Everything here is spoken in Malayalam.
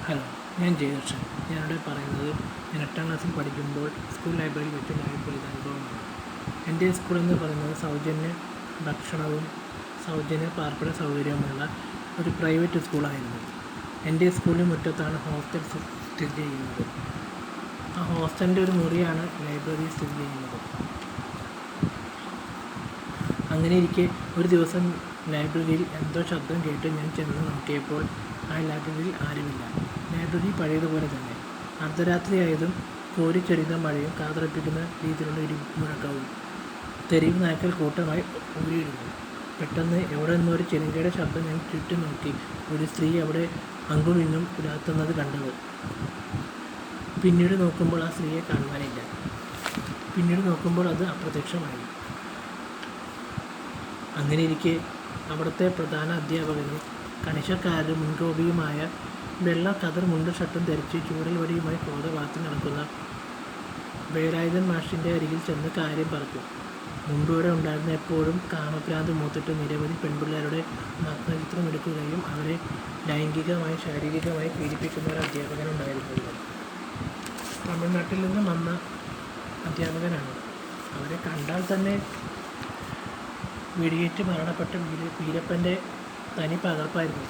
ഹലോ, ഞാൻ ജയദർശൻ. ഞാനിവിടെ പറയുന്നത് ഞാൻ 8ാം ക്ലാസ്സിൽ പഠിക്കുമ്പോൾ സ്കൂൾ ലൈബ്രറിയിൽ വെച്ചുണ്ടായ ഒരു അനുഭവമാണ്. എൻ്റെ സ്കൂളെന്ന് പറയുന്നത് സൗജന്യ ഭക്ഷണവും സൗജന്യ പാർപ്പിട സൗകര്യവുമുള്ള ഒരു പ്രൈവറ്റ് സ്കൂളായിരുന്നു. എൻ്റെ സ്കൂളിന് മുറ്റത്താണ് ഹോസ്റ്റൽ സ്ഥിതി ചെയ്യുന്നത്. ആ ഹോസ്റ്റലിൻ്റെ ഒരു മുറിയാണ് ലൈബ്രറി സ്ഥിതി ചെയ്യുന്നത്. അങ്ങനെയിരിക്കെ ഒരു ദിവസം ലൈബ്രറിയിൽ എന്തോ ശബ്ദം കേട്ട് ഞാൻ ചെന്ന് നോക്കിയപ്പോൾ ആ ലൈബ്രറിയിൽ ആരുമില്ല. ലൈബ്രറി പഴയതുപോലെ തന്നെ. അർദ്ധരാത്രിയായതും കോരിച്ചൊരിയുന്ന മഴയും കാതറപ്പിക്കുന്ന രീതിയിലുള്ള ഇടിമുഴക്കവും. തെരുവ് നായ്ക്കൾ കൂട്ടമായി ഊരിയിടുന്നു. പെട്ടെന്ന് എവിടെ നിന്നോ ഒരു ചെറുകിട ശബ്ദം ഞാൻ ചുറ്റും നോക്കി. ഒരു സ്ത്രീ അവിടെ അങ്ങും ഇങ്ങും ഉലാത്തുന്നത് കണ്ടത്. പിന്നീട് നോക്കുമ്പോൾ ആ സ്ത്രീയെ കാണുവാനില്ല. പിന്നീട് നോക്കുമ്പോൾ അത് അപ്രത്യക്ഷമായി. അങ്ങനെയിരിക്കെ അവിടുത്തെ പ്രധാന അധ്യാപകനും കണിശക്കാരനും മുൻകോപിയുമായ വെള്ള കതർ മുണ്ടും ഷർട്ടും ധരിച്ച് ചൂരൽ വടിയുമായി കോതഭാഗത്ത് നടക്കുന്ന വേലായുധൻ മാഷിൻ്റെ അരികിൽ ചെന്ന് കാര്യം പറഞ്ഞു. മുമ്പൂടെ ഉണ്ടായിരുന്ന എപ്പോഴും കാമഭ്രാന്ത് മൂത്തിട്ട് നിരവധി പെൺപിള്ളേരുടെ നഗ്നചിത്രം എടുക്കുകയും അവരെ ലൈംഗികമായി ശാരീരികമായി പീഡിപ്പിക്കുന്ന ഒരു അധ്യാപകനുണ്ടായിരുന്നു. തമിഴ്നാട്ടിൽ നിന്ന് വന്ന അധ്യാപകനാണ്. അവരെ കണ്ടാൽ തന്നെ വെടിയേറ്റ് മരണപ്പെട്ട വീരപ്പൻ്റെ തനി പകർപ്പായിരുന്നു.